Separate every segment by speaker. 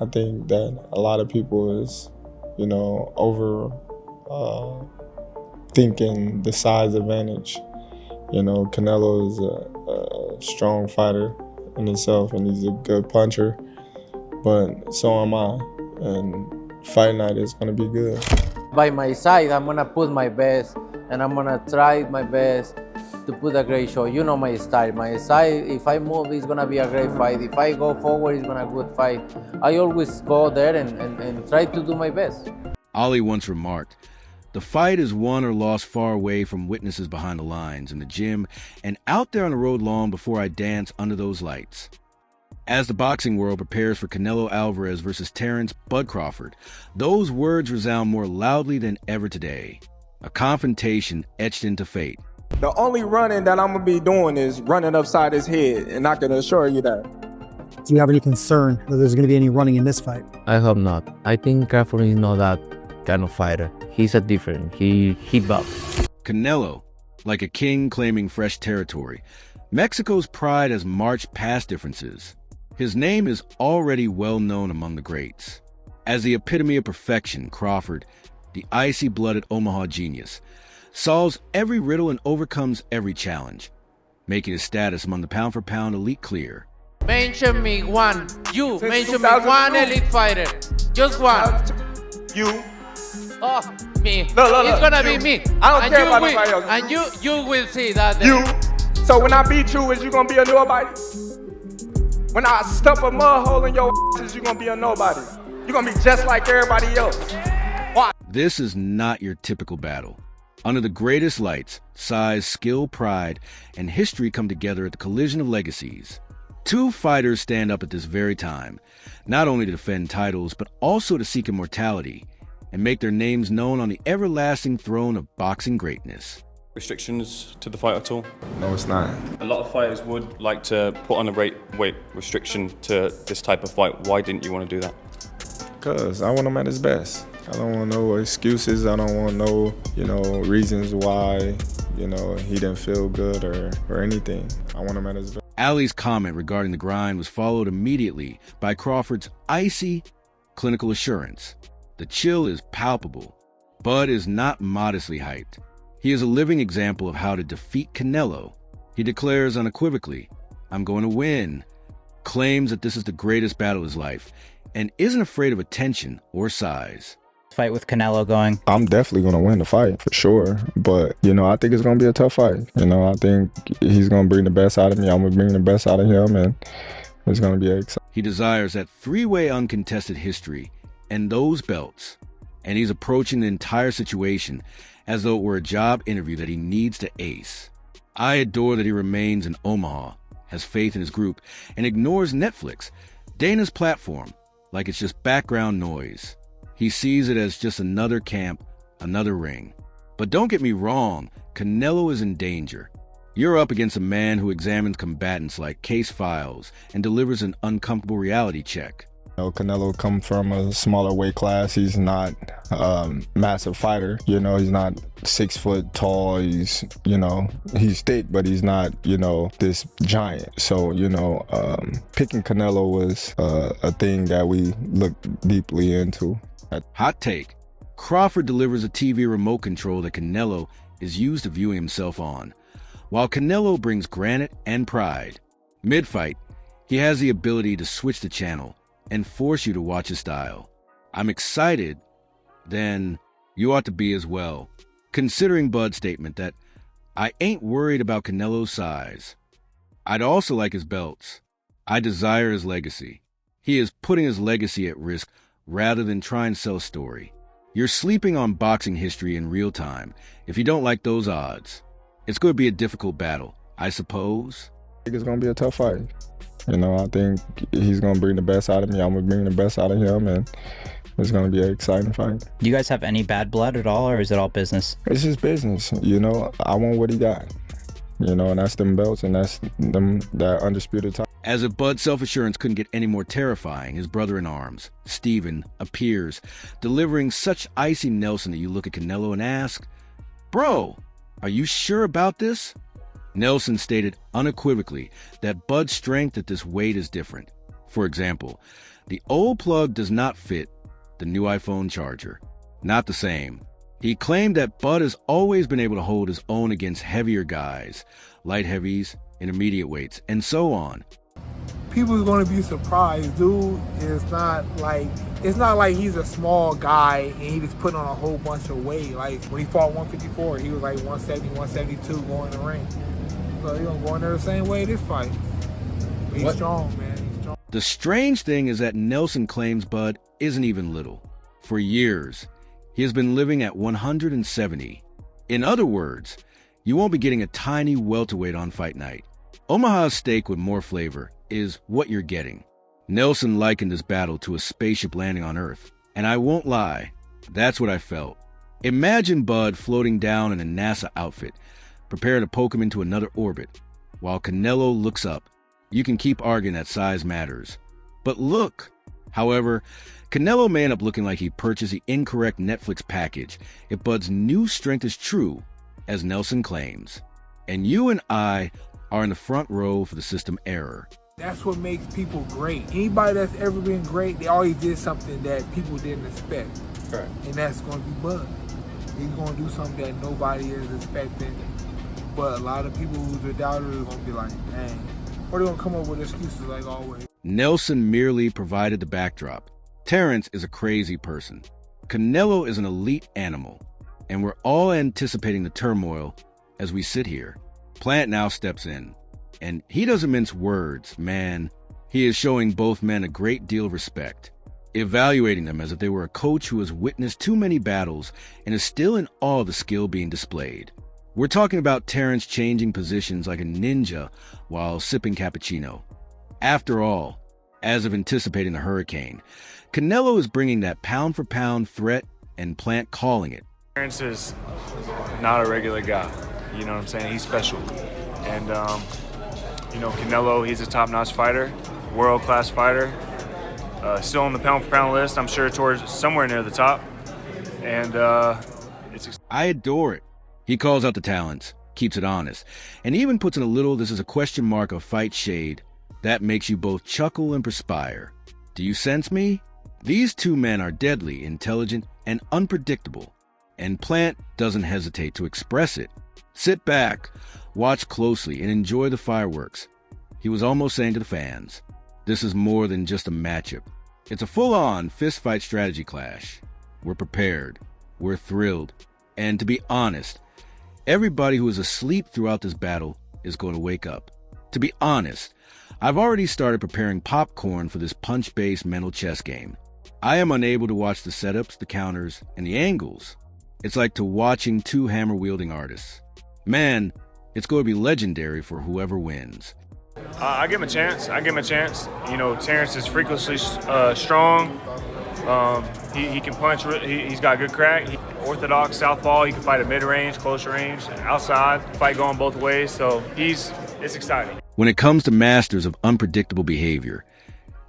Speaker 1: I think that a lot of people is, over thinking the size advantage. Canelo is a strong fighter in himself, and he's a good puncher, but so am I, and fight night is going to be good.
Speaker 2: By my side, I'm going to put my best, and I'm going to try my best to put a great show. You know my style. My style, if I move, it's going to be a great fight. If I go forward, it's going to be a good fight. I always go there and try to do my best.
Speaker 3: Ali once remarked, "The fight is won or lost far away from witnesses behind the lines, in the gym, and out there on the road long before I dance under those lights." As the boxing world prepares for Canelo Alvarez versus Terence "Bud" Crawford, those words resound more loudly than ever today. A confrontation etched into fate.
Speaker 4: The only running that I'm going to be doing is running upside his head, and I can assure you that.
Speaker 5: Do you have any concern that there's going to be any running in this fight?
Speaker 6: I hope not. I think Crawford is not that kind of fighter. He's a different. He boxes.
Speaker 3: Canelo, like a king claiming fresh territory. Mexico's pride has marched past differences. His name is already well known among the greats. As the epitome of perfection, Crawford, the icy-blooded Omaha genius, solves every riddle and overcomes every challenge, making his status among the pound-for-pound elite clear.
Speaker 2: Mention me one. You mention me one elite fighter. Just one.
Speaker 4: You.
Speaker 2: Oh, me.
Speaker 4: Look,
Speaker 2: it's gonna
Speaker 4: you.
Speaker 2: be me.
Speaker 4: I don't
Speaker 2: and
Speaker 4: care
Speaker 2: you
Speaker 4: about
Speaker 2: will,
Speaker 4: nobody else.
Speaker 2: And you will see that day.
Speaker 4: You. So when I beat you, is you gonna be a nobody? When I stuff a mud hole in your ass, is you gonna be a nobody? You gonna be just like everybody else. Why?
Speaker 3: This is not your typical battle. Under the greatest lights, size, skill, pride, and history come together at the collision of legacies. Two fighters stand up at this very time, not only to defend titles, but also to seek immortality and make their names known on the everlasting throne of boxing greatness.
Speaker 7: Restrictions to the fight at all?
Speaker 1: No, it's not.
Speaker 7: A lot of fighters would like to put on a weight restriction to this type of fight. Why didn't you want to do that?
Speaker 1: Because I want him at his best. I don't want no excuses. I don't want no, reasons why, he didn't feel good or anything. I want him at his best.
Speaker 3: Ali's comment regarding the grind was followed immediately by Crawford's icy clinical assurance. The chill is palpable. Bud is not modestly hyped. He is a living example of how to defeat Canelo. He declares unequivocally, "I'm going to win," claims that this is the greatest battle of his life, and isn't afraid of attention or size.
Speaker 8: Fight with Canelo going?
Speaker 1: I'm definitely going to win the fight for sure. But, I think it's going to be a tough fight. I think he's going to bring the best out of me. I'm going to bring the best out of him, and it's going to be exciting.
Speaker 3: He desires that three-way uncontested history and those belts. And he's approaching the entire situation as though it were a job interview that he needs to ace. I adore that he remains in Omaha, has faith in his group, and ignores Netflix, Dana's platform, like it's just background noise. He sees it as just another camp, another ring. But don't get me wrong, Canelo is in danger. You're up against a man who examines combatants like case files and delivers an uncomfortable reality check.
Speaker 1: Canelo comes from a smaller weight class. He's not a massive fighter. He's not 6 foot tall. He's thick, but he's not, this giant. So, picking Canelo was a thing that we looked deeply into.
Speaker 3: Hot take. Crawford delivers a TV remote control that Canelo is used to viewing himself on, while Canelo brings granite and pride. Mid-fight, he has the ability to switch the channel and force you to watch his style. I'm excited, then you ought to be as well, considering Bud's statement that I ain't worried about Canelo's size. I'd also like his belts. I desire his legacy. He is putting his legacy at risk rather than trying to sell a story. You're sleeping on boxing history in real time if you don't like those odds. It's going to be a difficult battle, I suppose.
Speaker 1: I think it's going to be a tough fight. I think he's going to bring the best out of me. I'm going to bring the best out of him, and it's going to be an exciting fight.
Speaker 8: Do you guys have any bad blood at all, or is it all business?
Speaker 1: It's just business. I want what he got. And that's them belts, and that's that undisputed title.
Speaker 3: As if Bud's self-assurance couldn't get any more terrifying, his brother-in-arms, Steven, appears, delivering such icy Nelson that you look at Canelo and ask, "Bro, are you sure about this?" Nelson stated unequivocally that Bud's strength at this weight is different. For example, The old plug does not fit the new iPhone charger. Not the same. He claimed that Bud has always been able to hold his own against heavier guys, light heavies, intermediate weights, and so on.
Speaker 9: People are going to be surprised. Dude is not like, it's not like he's a small guy and he just put on a whole bunch of weight. Like when he fought 154, he was like 170, 172 going in the ring. So he's going to go in there the same way this fight. He's strong, man. He's strong.
Speaker 3: The strange thing is that Nelson claims Bud isn't even little. For years, he has been living at 170. In other words, you won't be getting a tiny welterweight on fight night. Omaha steak with more flavor is what you're getting. Nelson likened this battle to a spaceship landing on Earth, and I won't lie, that's what I felt. Imagine Bud floating down in a NASA outfit, preparing to poke him into another orbit, while Canelo looks up. You can keep arguing that size matters. But look! However, Canelo may end up looking like he purchased the incorrect Netflix package if Bud's new strength is true, as Nelson claims. And you and I are in the front row for the system error.
Speaker 9: That's what makes people great. Anybody that's ever been great, they always did something that people didn't expect.
Speaker 2: Correct.
Speaker 9: And that's going to be Bud. He's going to do something that nobody is expecting. But a lot of people who's a doubter are going to be like, dang. Or they're going to come up with excuses like always.
Speaker 3: Nelson merely provided the backdrop. Terence is a crazy person. Canelo is an elite animal. And we're all anticipating the turmoil as we sit here. Plant now steps in. And he doesn't mince words, man. He is showing both men a great deal of respect, evaluating them as if they were a coach who has witnessed too many battles and is still in awe of the skill being displayed. We're talking about Terence changing positions like a ninja while sipping cappuccino. After all, as of anticipating the hurricane, Canelo is bringing that pound-for-pound threat and Plant calling it.
Speaker 10: Terence is not a regular guy. You know what I'm saying? He's special. And, Canelo, he's a top-notch fighter, world-class fighter. Still on the pound-for-pound list, I'm sure towards somewhere near the top. And
Speaker 3: I adore it. He calls out the talents, keeps it honest, and even puts in a little "this is a question mark" of fight shade. That makes you both chuckle and perspire. Do you sense me? These two men are deadly, intelligent, and unpredictable. And Plant doesn't hesitate to express it. Sit back, watch closely, and enjoy the fireworks. He was almost saying to the fans, this is more than just a matchup. It's a full-on fist-fight strategy clash. We're prepared. We're thrilled. And to be honest, everybody who is asleep throughout this battle is going to wake up. To be honest, I've already started preparing popcorn for this punch-based mental chess game. I am unable to watch the setups, the counters, and the angles. It's like to watching two hammer-wielding artists. Man, it's going to be legendary for whoever wins.
Speaker 10: I give him a chance. Terence is freakishly strong. He can punch. He's got good crack. Orthodox southpaw. He can fight at mid-range, closer range, outside. Fight going both ways. So it's exciting.
Speaker 3: When it comes to masters of unpredictable behavior,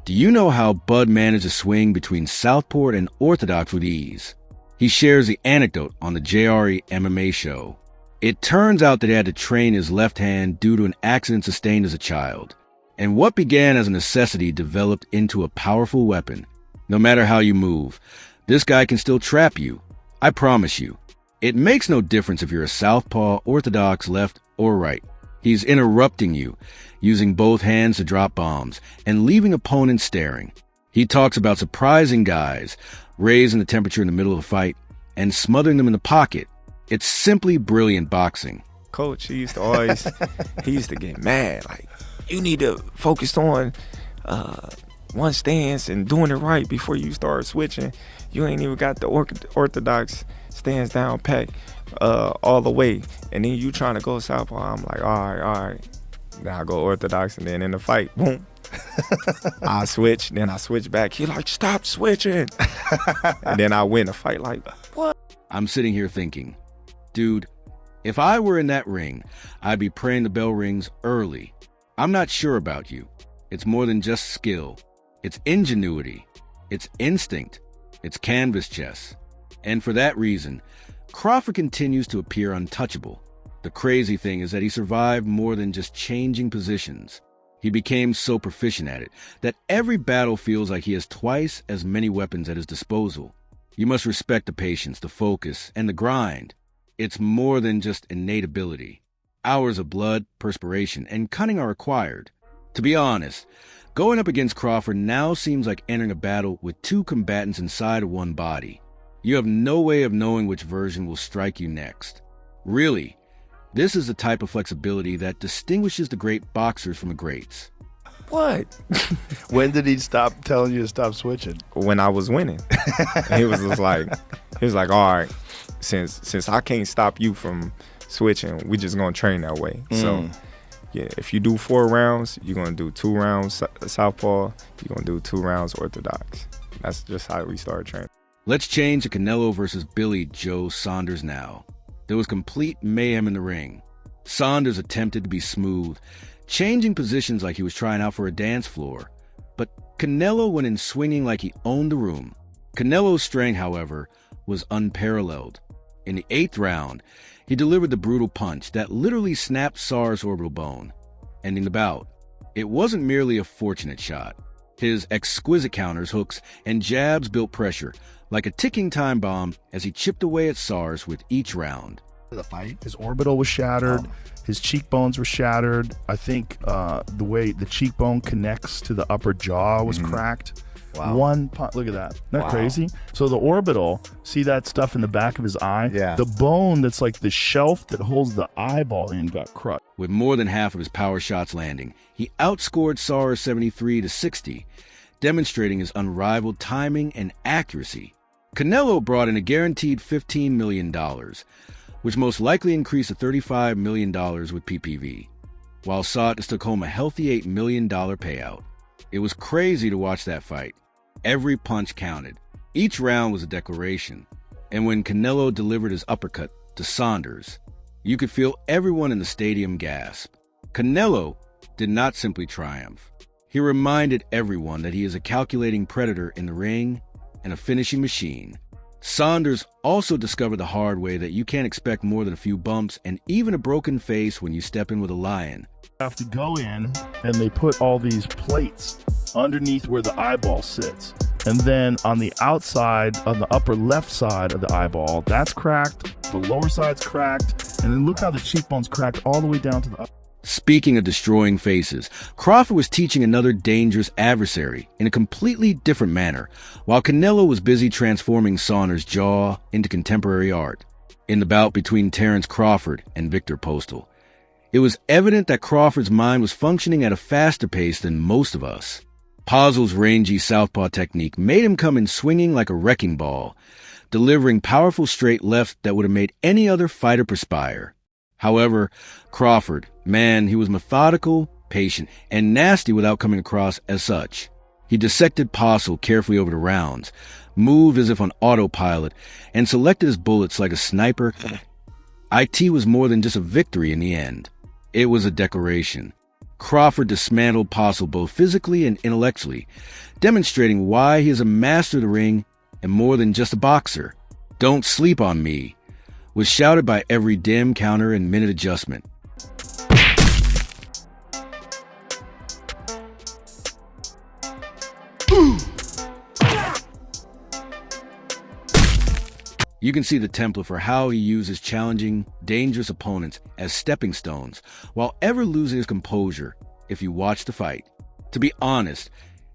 Speaker 3: do you know how Bud managed to swing between southpaw and orthodox with ease? He shares the anecdote on the JRE MMA show. It turns out that he had to train his left hand due to an accident sustained as a child. And what began as a necessity developed into a powerful weapon. No matter how you move, this guy can still trap you. I promise you. It makes no difference if you're a southpaw, orthodox, left, or right. He's interrupting you, using both hands to drop bombs, and leaving opponents staring. He talks about surprising guys, raising the temperature in the middle of a fight, and smothering them in the pocket. It's simply brilliant boxing.
Speaker 11: Coach, he used to get mad. Like, you need to focus on one stance and doing it right before you start switching. You ain't even got the orthodox stance down packed all the way. And then you trying to go southpaw. I'm like, all right. Then I go orthodox, and then in the fight, boom. I switch, then I switch back. He like, stop switching. And then I win the fight like, what?
Speaker 3: I'm sitting here thinking, dude, if I were in that ring, I'd be praying the bell rings early. I'm not sure about you. It's more than just skill. It's ingenuity. It's instinct. It's canvas chess. And for that reason, Crawford continues to appear untouchable. The crazy thing is that he survived more than just changing positions. He became so proficient at it that every battle feels like he has twice as many weapons at his disposal. You must respect the patience, the focus, and the grind. It's more than just innate ability. Hours of blood, perspiration, and cunning are required. To be honest, going up against Crawford now seems like entering a battle with two combatants inside of one body. You have no way of knowing which version will strike you next. Really, this is the type of flexibility that distinguishes the great boxers from the greats.
Speaker 11: What?
Speaker 12: When did he stop telling you to stop switching?
Speaker 11: When I was winning. he was like, all right, since I can't stop you from switching, we just gonna train that way. So yeah, if you do 4 rounds, you're gonna do 2 rounds southpaw, you're gonna do 2 rounds orthodox. That's just how we started training.
Speaker 3: Let's change to Canelo versus Billy Joe Saunders now. There was complete mayhem in the ring. Saunders attempted to be smooth, changing positions like he was trying out for a dance floor. But Canelo went in swinging like he owned the room. Canelo's strength, however, was unparalleled. In the 8th round, he delivered the brutal punch that literally snapped Saunders' orbital bone, ending the bout. It wasn't merely a fortunate shot. His exquisite counters, hooks, and jabs built pressure, like a ticking time bomb as he chipped away at Saunders with each round.
Speaker 12: The fight, his orbital was shattered, his cheekbones were shattered. I think the way the cheekbone connects to the upper jaw was cracked.
Speaker 13: Wow.
Speaker 12: Look at that. Isn't that crazy? So the orbital, see that stuff in the back of his eye?
Speaker 13: Yeah.
Speaker 12: The bone that's like the shelf that holds the eyeball in got crushed.
Speaker 3: With more than half of his power shots landing, he outscored Saunders 73-60, demonstrating his unrivaled timing and accuracy. Canelo brought in a guaranteed $15 million, which most likely increased to $35 million with PPV, while Saunders took home a healthy $8 million payout. It was crazy to watch that fight. Every punch counted. Each round was a declaration. And when Canelo delivered his uppercut to Saunders, you could feel everyone in the stadium gasp. Canelo did not simply triumph. He reminded everyone that he is a calculating predator in the ring and a finishing machine. Saunders also discovered the hard way that you can't expect more than a few bumps and even a broken face when you step in with a lion.
Speaker 12: You have to go in and they put all these plates underneath where the eyeball sits. And then on the outside, on the upper left side of the eyeball, that's cracked, the lower side's cracked, and then look how the cheekbone's cracked all the way down to the upper.
Speaker 3: Speaking of destroying faces, Crawford was teaching another dangerous adversary in a completely different manner, while Canelo was busy transforming Saunders' jaw into contemporary art. In the bout between Terence Crawford and Victor Postal, it was evident that Crawford's mind was functioning at a faster pace than most of us. Postal's rangy southpaw technique made him come in swinging like a wrecking ball, delivering powerful straight lefts that would have made any other fighter perspire. However, Crawford, man, he was methodical, patient, and nasty without coming across as such. He dissected Postal carefully over the rounds, moved as if on autopilot, and selected his bullets like a sniper. IT was more than just a victory in the end. It was a declaration. Crawford dismantled Postal both physically and intellectually, demonstrating why he is a master of the ring and more than just a boxer. "Don't sleep on me," was shouted by every dim counter and minute adjustment. You can see the template for how he uses challenging, dangerous opponents as stepping stones, while ever losing his composure if you watch the fight. To be honest,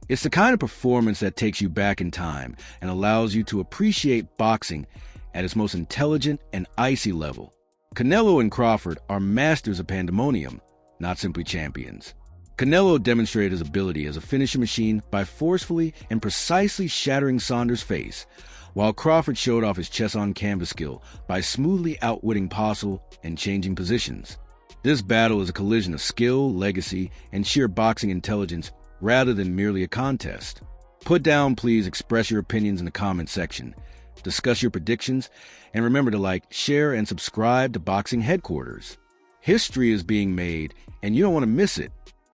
Speaker 3: it's the kind of performance that takes you back in time and allows you to appreciate boxing at its most intelligent and icy level. Canelo and Crawford are masters of pandemonium, not simply champions. Canelo demonstrated his ability as a finishing machine by forcefully and precisely shattering Saunders' face, while Crawford showed off his chess-on-canvas skill by smoothly outwitting Postal and changing positions. This battle is a collision of skill, legacy, and sheer boxing intelligence rather than merely a contest. Put down, please express your opinions in the comment section. Discuss your predictions, and remember to like, share, and subscribe to Boxing Headquarters. History is being made, and you don't want to miss it.